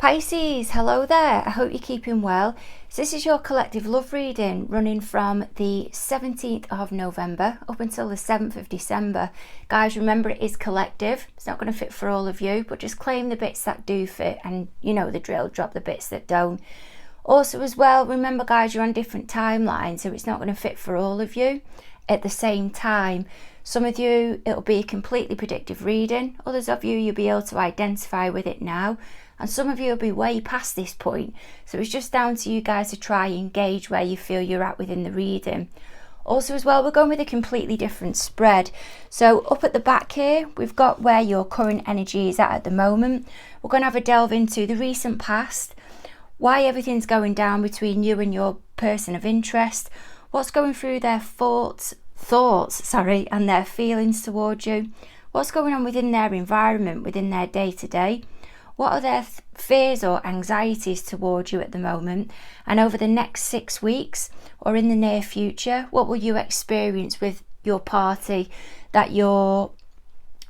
Pisces, hello there. I hope you're keeping well. So this is your collective love reading running from the 17th of November up until the 7th of December. Guys, remember it is collective. It's not going to fit for all of you, but just claim the bits that do fit, and you know the drill, drop the bits that don't. Also as well, remember guys, you're on different timelines, so it's not going to fit for all of you at the same time. Some of you, it'll be a completely predictive reading. Others of you, you'll be able to identify with it now. And some of you will be way past this point. So it's just down to you guys to try and gauge where you feel you're at within the reading. Also as well, we're going with a completely different spread. So up at the back here, we've got where your current energy is at the moment. We're going to have a delve into the recent past, why everything's going down between you and your person of interest, what's going through their thoughts, and their feelings towards you, what's going on within their environment, within their day-to-day. What are their fears or anxieties towards you at the moment? And over the next 6 weeks or in the near future, what will you experience with your party that you're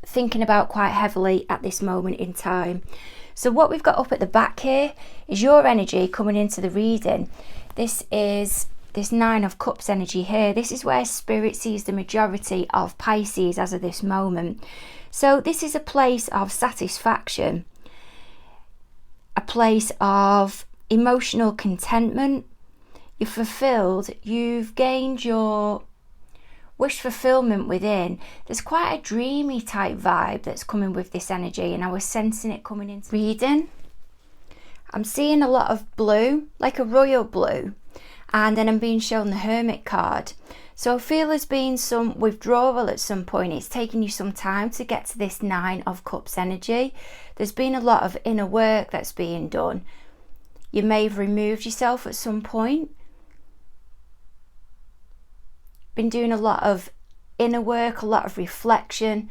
thinking about quite heavily at this moment in time? So what we've got up at the back here is your energy coming into the reading. This is this Nine of Cups energy here. This is where Spirit sees the majority of Pisces as of this moment. So this is a place of satisfaction, a place of emotional contentment. You're fulfilled, you've gained your wish fulfillment within. There's quite a dreamy type vibe that's coming with this energy, and I was sensing it coming into reading. I'm seeing a lot of blue, like a royal blue, and then I'm being shown the Hermit card. So I feel there's been some withdrawal at some point. It's taken you some time to get to this Nine of Cups energy. There's been a lot of inner work that's being done. You may have removed yourself at some point. Been doing a lot of inner work, a lot of reflection,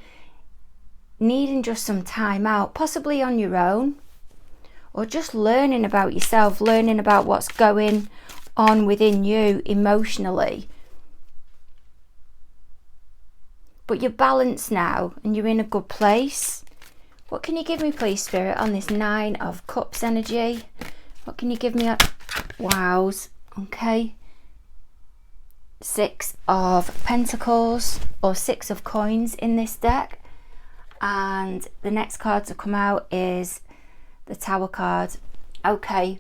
needing just some time out, possibly on your own, or just learning about yourself, learning about what's going on within you emotionally. But you're balanced now and you're in a good place. What can you give me, please, Spirit, on this Nine of Cups energy? What can you give me? Wows. Okay. Six of Pentacles, or Six of Coins in this deck. And the next card to come out is the Tower card. Okay.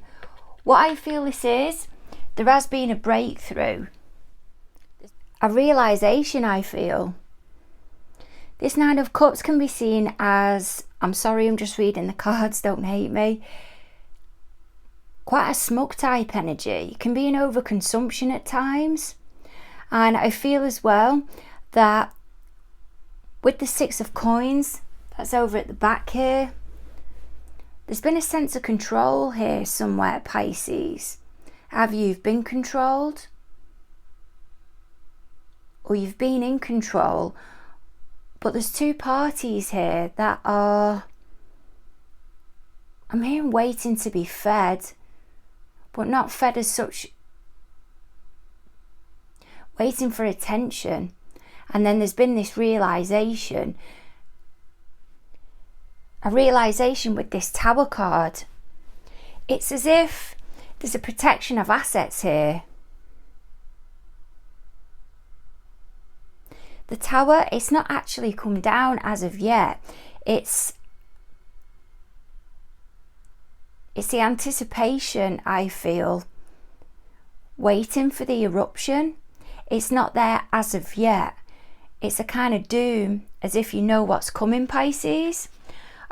What I feel this is, there has been a breakthrough. A realization, I feel. This Nine of Cups can be seen as, I'm sorry, I'm just reading the cards, don't hate me, quite a smug type energy. It can be an overconsumption at times. And I feel as well that with the Six of Coins, that's over at the back here, there's been a sense of control here somewhere, Pisces. Have you been controlled? Or you've been in control? But there's two parties here that are, I'm hearing, waiting to be fed, but not fed as such, waiting for attention. And then there's been this realization, a realization with this Tower card. It's as if there's a protection of assets here. The Tower, it's not actually come down as of yet. It's the anticipation, I feel, waiting for the eruption. It's not there as of yet. It's a kind of doom, as if you know what's coming, Pisces.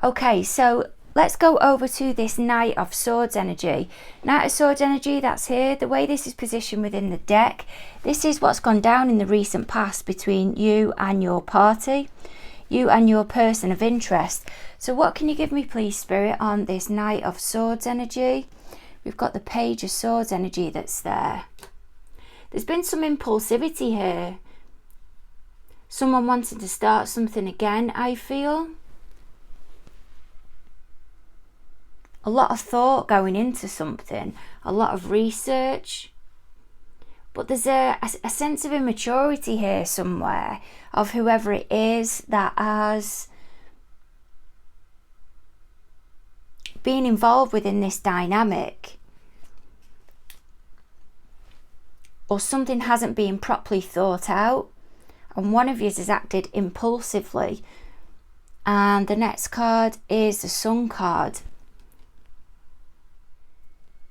Okay, so let's go over to this Knight of Swords energy. Knight of Swords energy, that's here. The way this is positioned within the deck, this is what's gone down in the recent past between you and your party, you and your person of interest. So what can you give me, please, Spirit, on this Knight of Swords energy? We've got the Page of Swords energy that's there. There's been some impulsivity here. Someone wanting to start something again, I feel. A lot of thought going into something, a lot of research. But there's a sense of immaturity here somewhere of whoever it is that has being involved within this dynamic, or something hasn't been properly thought out, and one of you has acted impulsively. And the next card is the Sun card.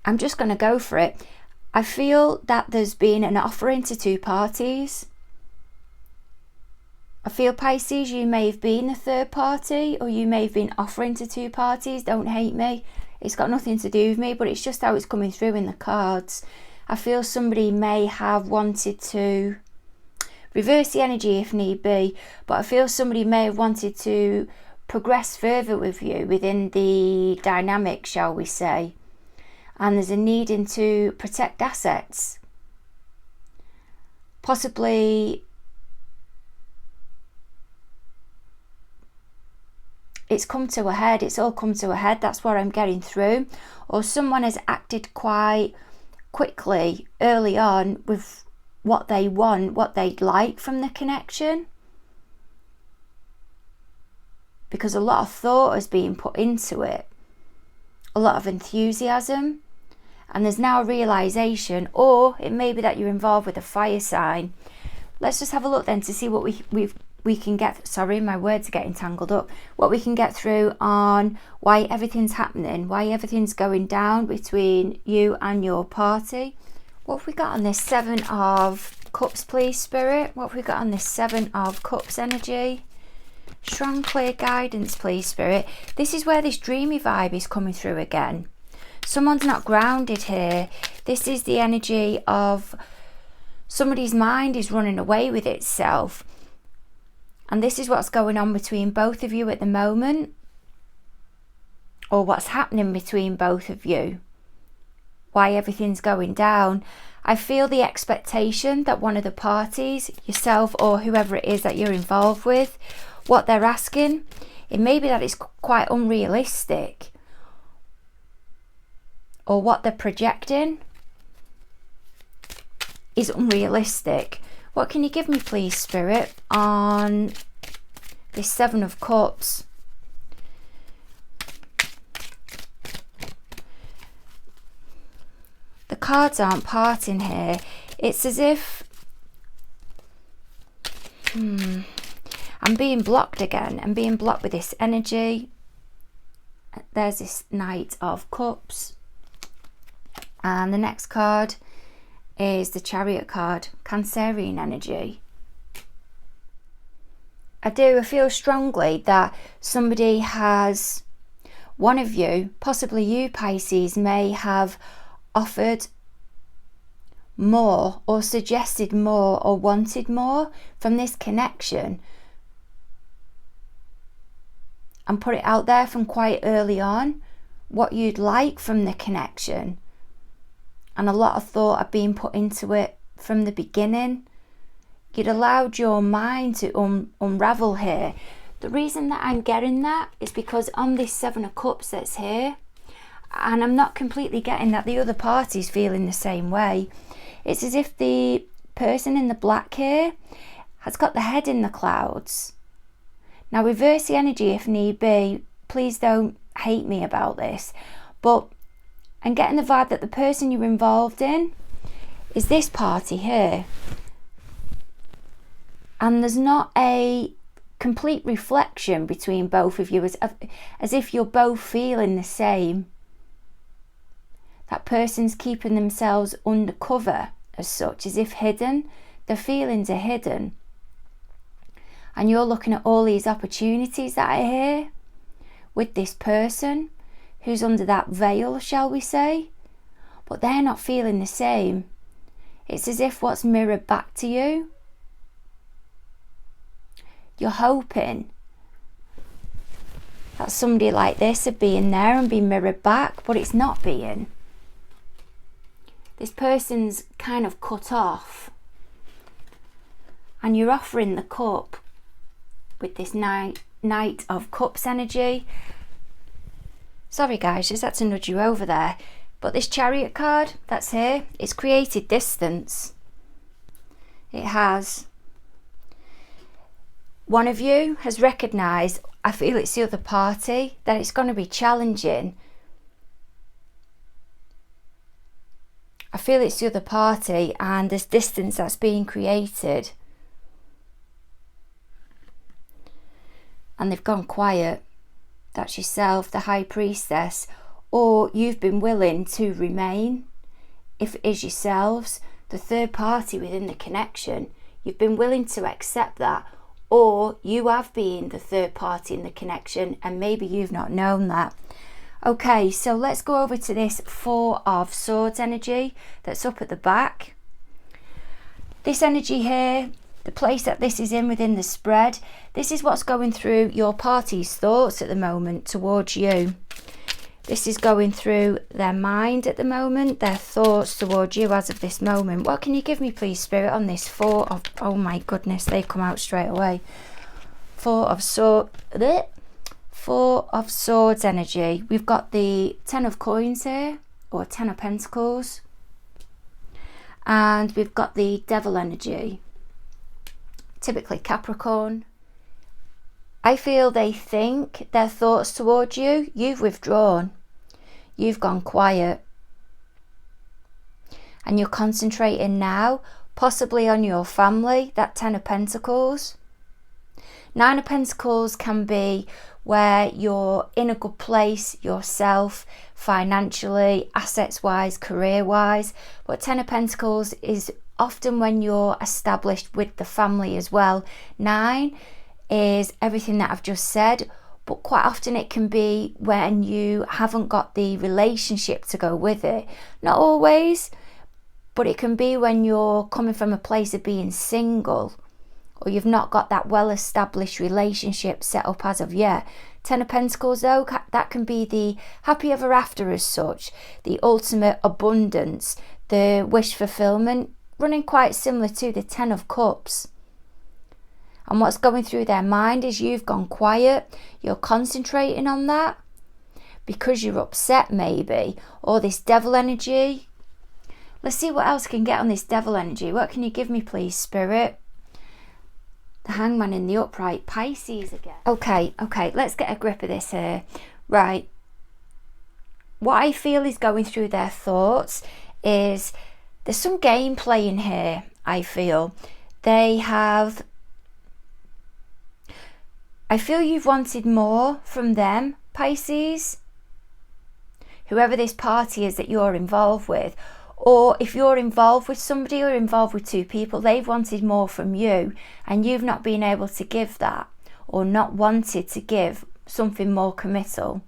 I'm just going to go for it. I feel that there's been an offering to two parties. I feel, Pisces, you may have been the third party, or you may have been offering to two parties. Don't hate me. It's got nothing to do with me, but it's just how it's coming through in the cards. I feel somebody may have wanted to reverse the energy if need be, but I feel somebody may have wanted to progress further with you within the dynamic, shall we say. And there's a needing to protect assets. Possibly it's come to a head, it's all come to a head, that's what I'm getting through. Or someone has acted quite quickly early on with what they want, what they'd like from the connection. Because a lot of thought is being put into it. A lot of enthusiasm. And there's now a realisation, or it may be that you're involved with a fire sign. Let's just have a look then to see what we can get, sorry, my words are getting tangled up, what we can get through on why everything's happening, why everything's going down between you and your party. What have we got on this Seven of Cups, please, Spirit? What have we got on this Seven of Cups energy? Strong, clear guidance, please, Spirit. This is where this dreamy vibe is coming through again. Someone's not grounded here. This is the energy of somebody's mind is running away with itself. And this is what's going on between both of you at the moment. Or what's happening between both of you. Why everything's going down. I feel the expectation that one of the parties, yourself or whoever it is that you're involved with, what they're asking, it may be that it's quite unrealistic. Or what they're projecting is unrealistic. What can you give me, please, Spirit, on this Seven of Cups? The cards aren't parting here. It's as if I'm being blocked again. I'm being blocked with this energy. There's this Knight of Cups. And the next card is the Chariot card, Cancerian energy. I feel strongly that somebody has, one of you, possibly you, Pisces, may have offered more or suggested more or wanted more from this connection and put it out there from quite early on, what you'd like from the connection. And a lot of thought had been put into it from the beginning. You'd allowed your mind to unravel here. The reason that I'm getting that is because on this Seven of Cups that's here, and I'm not completely getting that the other party's feeling the same way. It's as if the person in the black here has got the head in the clouds. Now reverse the energy if need be. Please don't hate me about this. But I'm getting the vibe that the person you're involved in is this party here. And there's not a complete reflection between both of you as if you're both feeling the same. That person's keeping themselves undercover as such, as if hidden. Their feelings are hidden. And you're looking at all these opportunities that are here with this person who's under that veil, shall we say, but they're not feeling the same. It's as if what's mirrored back to you, you're hoping that somebody like this would be in there and be mirrored back, but it's not being. This person's kind of cut off, and you're offering the cup with this Knight of Cups energy. Sorry guys, just had to nudge you over there. But this Chariot card that's here, it's created distance. It has. One of you has recognised, I feel it's the other party, that it's going to be challenging I feel it's the other party, and there's distance that's being created. And they've gone quiet. That's yourself, the High Priestess. Or you've been willing to remain. If it is yourselves, the third party within the connection, you've been willing to accept that. Or you have been the third party in the connection, and maybe you've not known that. Okay, so let's go over to this Four of Swords energy that's up at the back. This energy here, the place that this is in within the spread, this is what's going through your party's thoughts at the moment towards you. This is going through their mind at the moment, their thoughts towards you as of this moment. What can you give me, please, Spirit, on this Four of... Oh my goodness, they come out straight away. Four of Swords energy. We've got the Ten of Coins here, or Ten of Pentacles. And we've got the Devil energy. Typically Capricorn. I feel they think their thoughts towards you, you've withdrawn. You've gone quiet. And you're concentrating now, possibly on your family, that Ten of Pentacles. Nine of Pentacles can be where you're in a good place yourself, financially, assets-wise, career-wise. But Ten of Pentacles is often when you're established with the family as well. Nine is everything that I've just said, but quite often it can be when you haven't got the relationship to go with it. Not always, but it can be when you're coming from a place of being single, or you've not got that well-established relationship set up as of yet. Ten of Pentacles, though, that can be the happy ever after as such, the ultimate abundance, the wish fulfillment, running quite similar to the Ten of Cups. And what's going through their mind is you've gone quiet, you're concentrating on that because you're upset maybe, or this Devil energy. Let's see what else I can get on this Devil energy. What can you give me, please, Spirit? The Hangman in the upright, Pisces again. Okay, let's get a grip of this here. Right. What I feel is going through their thoughts is there's some game playing here, I feel. I feel you've wanted more from them, Pisces. Whoever this party is that you're involved with. Or if you're involved with somebody or involved with two people, they've wanted more from you and you've not been able to give that, or not wanted to give something more committal.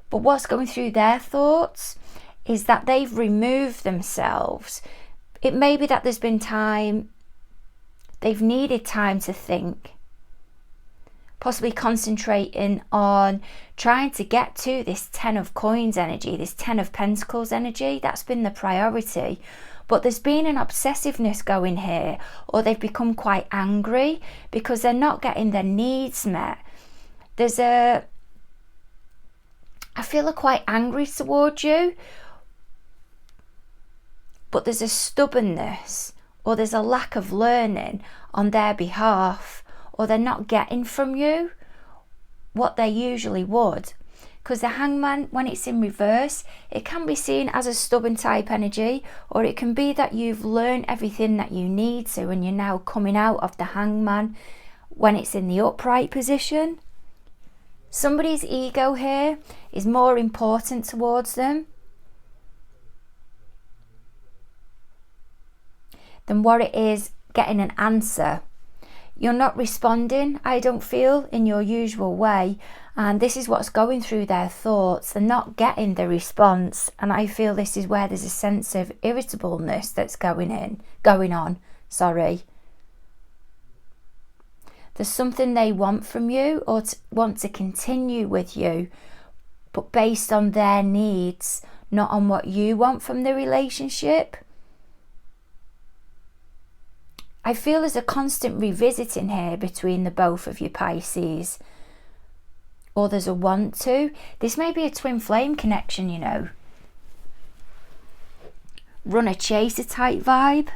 But what's going through their thoughts is that they've removed themselves. It may be that there's been time, they've needed time to think, possibly concentrating on trying to get to this Ten of Coins energy, this Ten of Pentacles energy. That's been the priority. But there's been an obsessiveness going here, or they've become quite angry because they're not getting their needs met. I feel they're quite angry towards you, but there's a stubbornness, or there's a lack of learning on their behalf, or they're not getting from you what they usually would. Because the Hangman, when it's in reverse, it can be seen as a stubborn type energy, or it can be that you've learned everything that you need to and you're now coming out of the Hangman when it's in the upright position. Somebody's ego here is more important towards them than what it is getting an answer. You're not responding, I don't feel, in your usual way, and this is what's going through their thoughts. They're not getting the response, and I feel this is where there's a sense of irritableness that's going on. There's something they want from you, or want to continue with you, but based on their needs, not on what you want from the relationship. I feel there's a constant revisiting here between the both of you, Pisces. Or there's a want to. This may be a twin flame connection, you know. Runner chaser type vibe.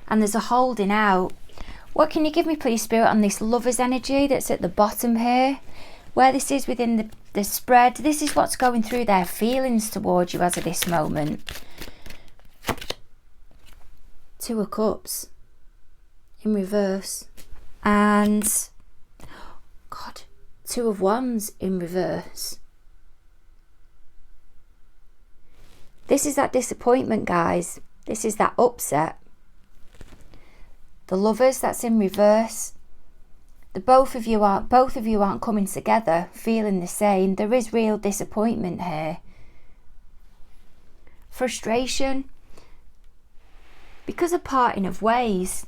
And there's a holding out. What can you give me, please, Spirit, on this Lover's energy that's at the bottom here? where this is within the spread. This is what's going through their feelings towards you as of this moment. Two of Cups in reverse. And, God, Two of Wands in reverse. This is that disappointment, guys. This is that upset. The Lovers, that's in reverse. Both of you aren't coming together, feeling the same. There is real disappointment here. Frustration. Because of parting of ways.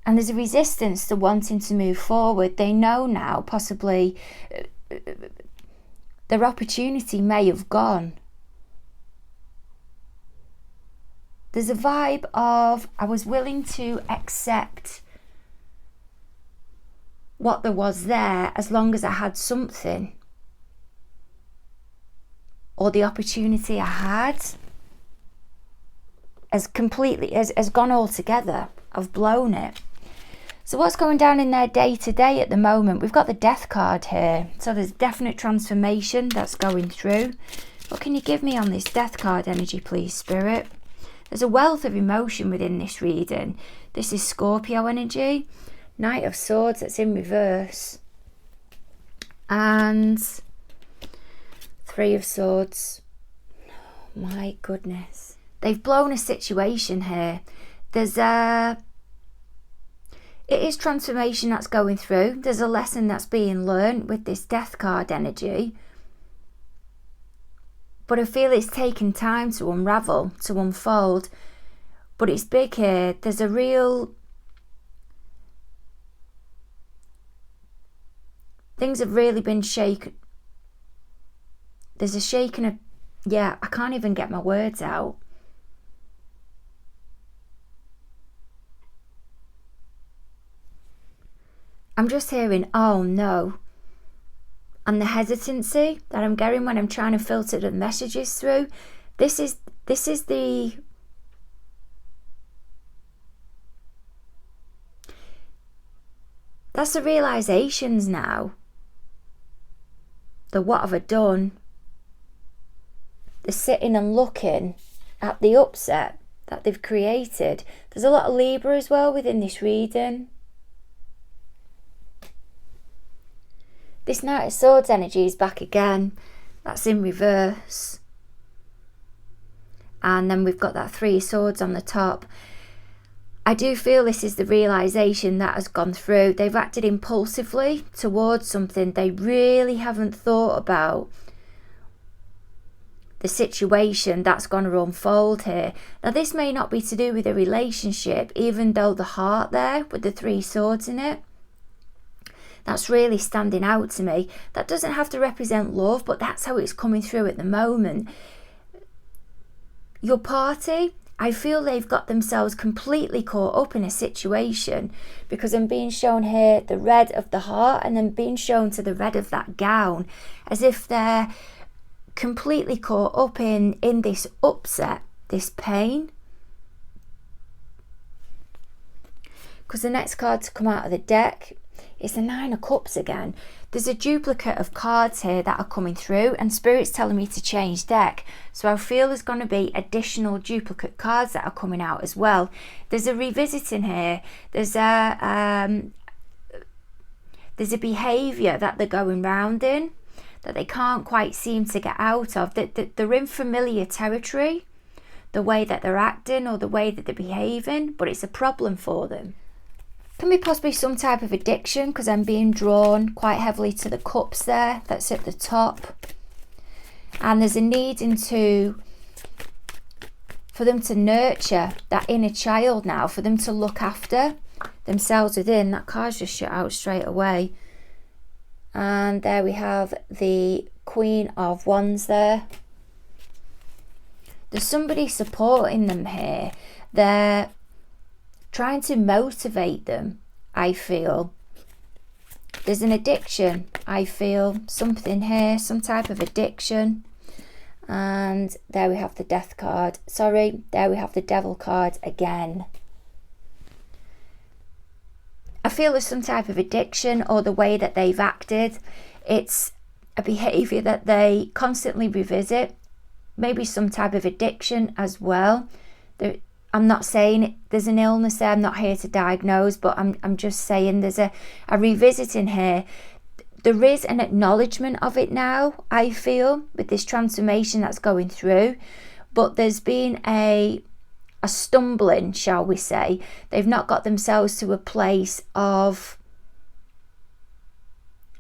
And there's a resistance to wanting to move forward. They know now, possibly, their opportunity may have gone. There's a vibe of, I was willing to accept what there was there as long as I had something, or the opportunity I had has gone altogether. I've blown it. So what's going down in their day to day at the moment? We've got the Death card here, so there's definite transformation that's going through. What can you give me on this Death card energy, please, Spirit? There's a wealth of emotion within this reading. This is Scorpio energy. Knight of Swords, that's in reverse. And Three of Swords. Oh, my goodness. They've blown a situation here. It is transformation that's going through. There's a lesson that's being learned with this Death card energy. But I feel it's taken time to unravel, to unfold. But it's big here. There's a real... Things have really been shaken. There's a shaking of... Yeah, I can't even get my words out. I'm just hearing, oh no. And the hesitancy that I'm getting when I'm trying to filter the messages through. This is the... That's the realizations now. The what have I done? The sitting and looking at the upset that they've created. There's a lot of Libra as well within this reading. This Knight of Swords energy is back again. That's in reverse. And then we've got that Three of Swords on the top. I do feel this is the realisation that has gone through. They've acted impulsively towards something. They really haven't thought about the situation that's going to unfold here. Now, this may not be to do with a relationship, even though the heart there with the Three Swords in it, that's really standing out to me. That doesn't have to represent love, but that's how it's coming through at the moment. Your party, I feel they've got themselves completely caught up in a situation, because I'm being shown here the red of the heart and then being shown to the red of that gown, as if they're completely caught up in this upset, this pain. Because the next card to come out of the deck is the Nine of Cups again. There's a duplicate of cards here that are coming through, and Spirit's telling me to change deck. So I feel there's going to be additional duplicate cards that are coming out as well. There's a revisiting here. There's a behaviour that they're going round in that they can't quite seem to get out of. They're in familiar territory, the way that they're acting or the way that they're behaving, but it's a problem for them. Can be possibly some type of addiction, because I'm being drawn quite heavily to the cups there, that's at the top. And there's a needing for them to nurture that inner child now, for them to look after themselves within. That card's just shut out straight away. And there we have the Queen of Wands there. There's somebody supporting them here. They're trying to motivate them, I feel. There's an addiction, I feel. Something here, some type of addiction. And there we have the Death card. Sorry, there we have the Devil card again. I feel there's some type of addiction, or the way that they've acted. It's a behavior that they constantly revisit, maybe some type of addiction as well. I'm not saying there's an illness there, I'm not here to diagnose, but I'm just saying there's a revisiting here. There is an acknowledgement of it now, I feel, with this transformation that's going through, but there's been a stumbling, shall we say. They've not got themselves to a place of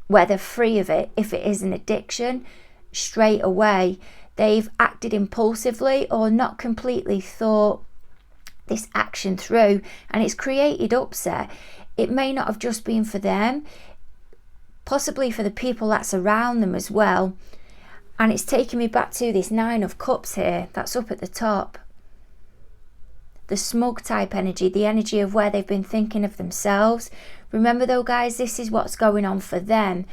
where they're free of it, if it is an addiction, straight away. They've acted impulsively or not completely thought this action through, and it's created upset. It may not have just been for them, possibly for the people that's around them as well. And it's taking me back to this 9 of Cups here, that's up at the top. The smug type energy, the energy of where they've been thinking of themselves. Remember though, guys, this is what's going on for them.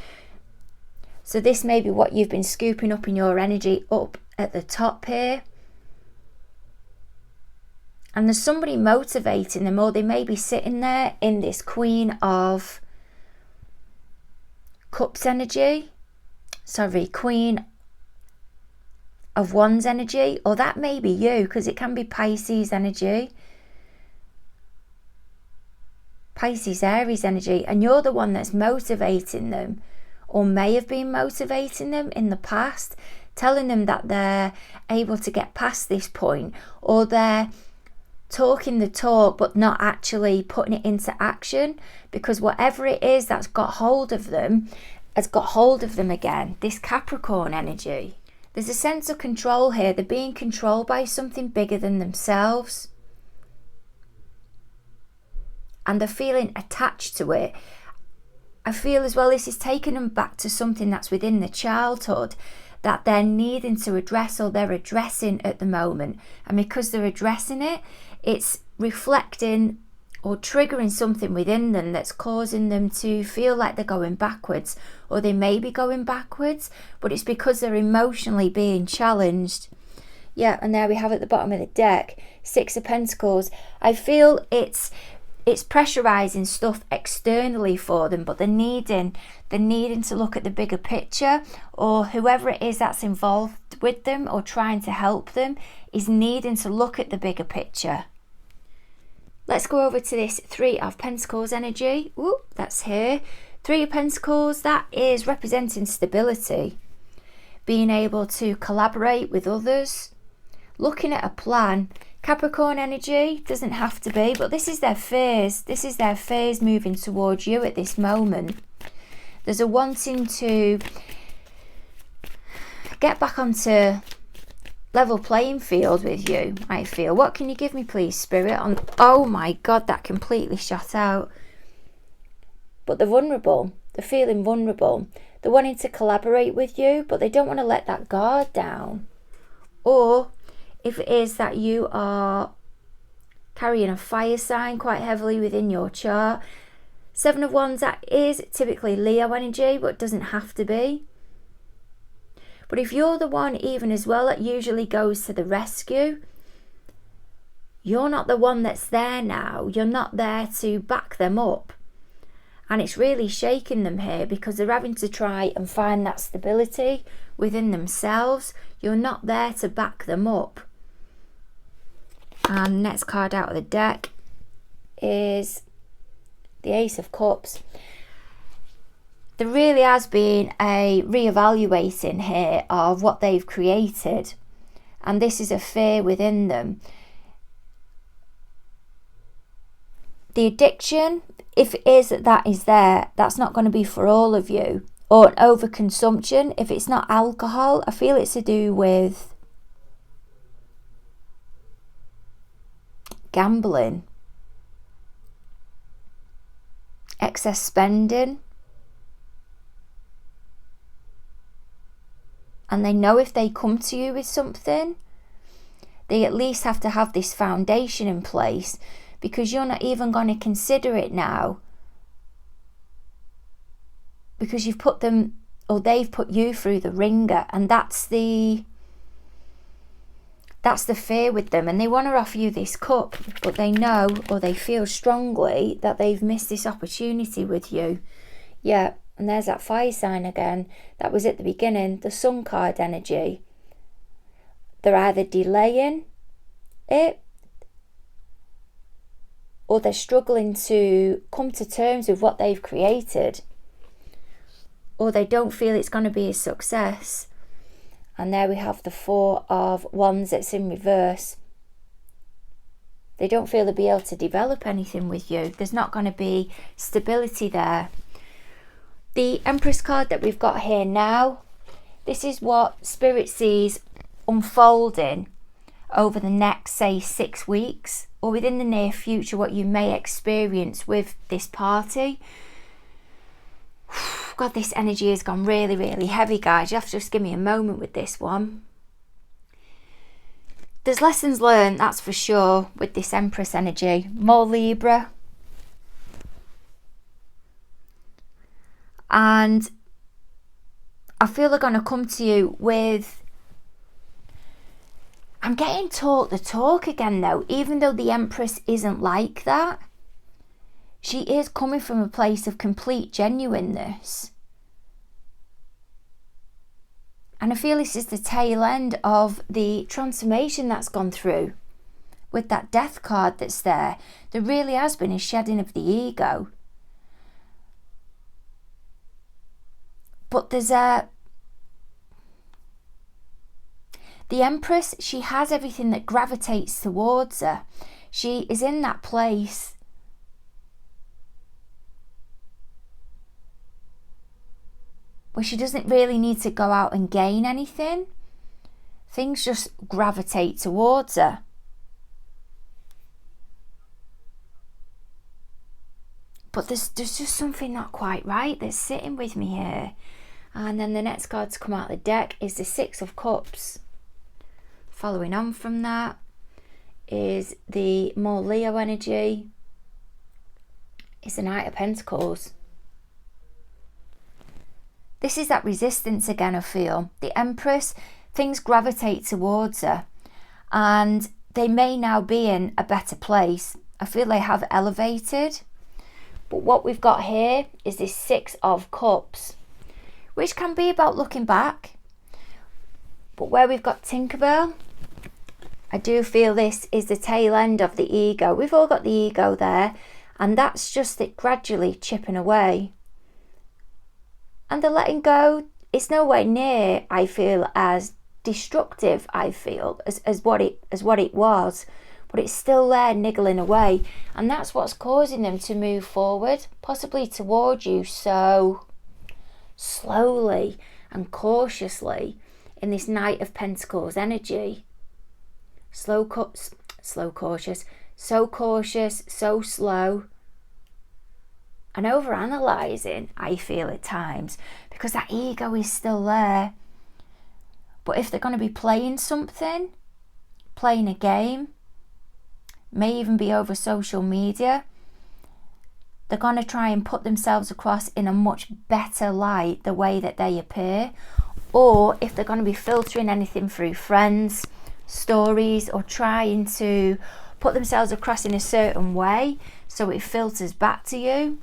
So this may be what you've been scooping up in your energy up at the top here. And there's somebody motivating them, or they may be sitting there in this Queen of Cups energy. Sorry, Queen of Wands energy, or that may be you, because it can be Pisces energy, Pisces Aries energy, and you're the one that's motivating them, or may have been motivating them in the past, telling them that they're able to get past this point, or they're talking the talk but not actually putting it into action, because whatever it is that's got hold of them has got hold of them again. This Capricorn energy. There's a sense of control here. They're being controlled by something bigger than themselves. And they're feeling attached to it. I feel as well this is taking them back to something that's within the childhood that they're needing to address, or they're addressing at the moment. And because they're addressing it, it's reflecting or triggering something within them that's causing them to feel like they're going backwards, or they may be going backwards, but it's because they're emotionally being challenged. Yeah, and there we have at the bottom of the deck, 6 of Pentacles. I feel it's pressurizing stuff externally for them, but they're needing to look at the bigger picture, or whoever it is that's involved with them or trying to help them is needing to look at the bigger picture. Let's go over to this 3 of Pentacles energy. Ooh, that's here. 3 of Pentacles, that is representing stability, being able to collaborate with others, looking at a plan. Capricorn energy doesn't have to be, but this is their phase. This is their phase moving towards you at this moment. There's a wanting to get back onto level playing field with you, I feel. What can you give me, please, Spirit? Oh my God, that completely shot out. But they're vulnerable. They're feeling vulnerable. They're wanting to collaborate with you, but they don't want to let that guard down. Or if it is that you are carrying a fire sign quite heavily within your chart, 7 of Wands, that is typically Leo energy, but it doesn't have to be. But if you're the one even as well that usually goes to the rescue, you're not the one that's there now. You're not there to back them up. And it's really shaking them here because they're having to try and find that stability within themselves. You're not there to back them up. And next card out of the deck is the Ace of Cups. There really has been a re-evaluating here of what they've created. And this is a fear within them. The addiction, if it is that is there, that's not going to be for all of you. Or an overconsumption. If it's not alcohol, I feel it's to do with gambling, excess spending. And they know if they come to you with something, they at least have to have this foundation in place, because you're not even going to consider it now, because you've put them, or they've put you through the ringer. And that's the fear with them. And they want to offer you this cup, but they know, or they feel strongly, that they've missed this opportunity with you. Yeah, And there's that fire sign again. That was at the beginning, the Sun card energy. They're either delaying it, or they're struggling to come to terms with what they've created, or they don't feel it's going to be a success. And there we have the Four of Wands that's in reverse. They don't feel they'll be able to develop anything with you. There's not going to be stability there. The Empress card that we've got here now, this is what Spirit sees unfolding over the next, say, 6 weeks, or within the near future, what you may experience with this party. God, this energy has gone really, really heavy, guys. You have to just give me a moment with this one. There's lessons learned, that's for sure, with this Empress energy. More Libra. And I feel they're going to come to you with... I'm getting taught the talk again, though. Even though the Empress isn't like that, she is coming from a place of complete genuineness. And I feel this is the tail end of the transformation that's gone through with that Death card that's there. There really has been a shedding of the ego. But there's the Empress, she has everything that gravitates towards her. She is in that place where she doesn't really need to go out and gain anything. Things just gravitate towards her. But there's just something not quite right that's sitting with me here. And then the next card to come out of the deck is the Six of Cups. Following on from that is the more Leo energy. It's the Knight of Pentacles. This is that resistance again, I feel. The Empress, things gravitate towards her. And they may now be in a better place. I feel they have elevated. But what we've got here is this Six of Cups, which can be about looking back. But where we've got Tinkerbell, I do feel this is the tail end of the ego. We've all got the ego there, and that's just it gradually chipping away. And the letting go is nowhere near, I feel, as destructive, I feel, as what it was. But it's still there niggling away. And that's what's causing them to move forward, possibly towards you so slowly and cautiously in this Knight of Pentacles energy. So cautious, so slow. And over-analysing, I feel at times, because that ego is still there. But if they're going to be playing something, playing a game, may even be over social media, they're going to try and put themselves across in a much better light, the way that they appear. Or if they're going to be filtering anything through friends, stories, or trying to put themselves across in a certain way so it filters back to you,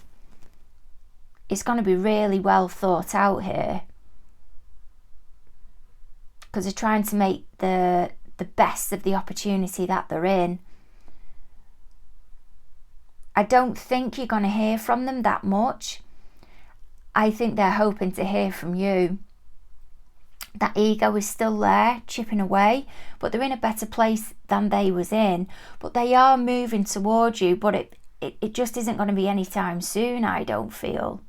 it's going to be really well thought out here, because they're trying to make the best of the opportunity that they're in. I don't think you're going to hear from them that much. I think they're hoping to hear from you. That ego is still there, chipping away, but they're in a better place than they was in. But they are moving towards you, but it just isn't going to be anytime soon, I don't feel.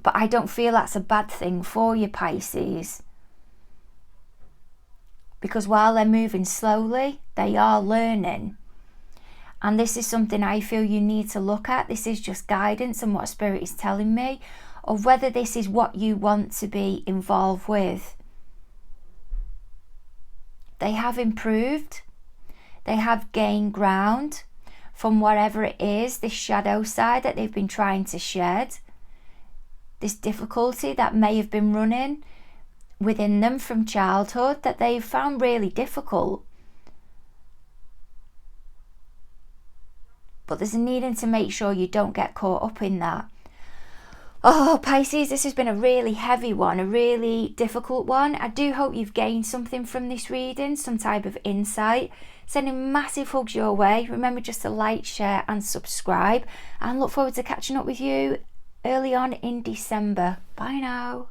But I don't feel that's a bad thing for you, Pisces. Because while they're moving slowly, they are learning. And this is something I feel you need to look at. This is just guidance and what Spirit is telling me, of whether this is what you want to be involved with. They have improved. They have gained ground from whatever it is, this shadow side that they've been trying to shed. This difficulty that may have been running within them from childhood that they've found really difficult. but there's a needing to make sure you don't get caught up in that. Oh, Pisces, this has been a really heavy one, a really difficult one. I do hope you've gained something from this reading, some type of insight. Sending massive hugs your way. Remember just to like, share and subscribe, and look forward to catching up with you early on in December. Bye now.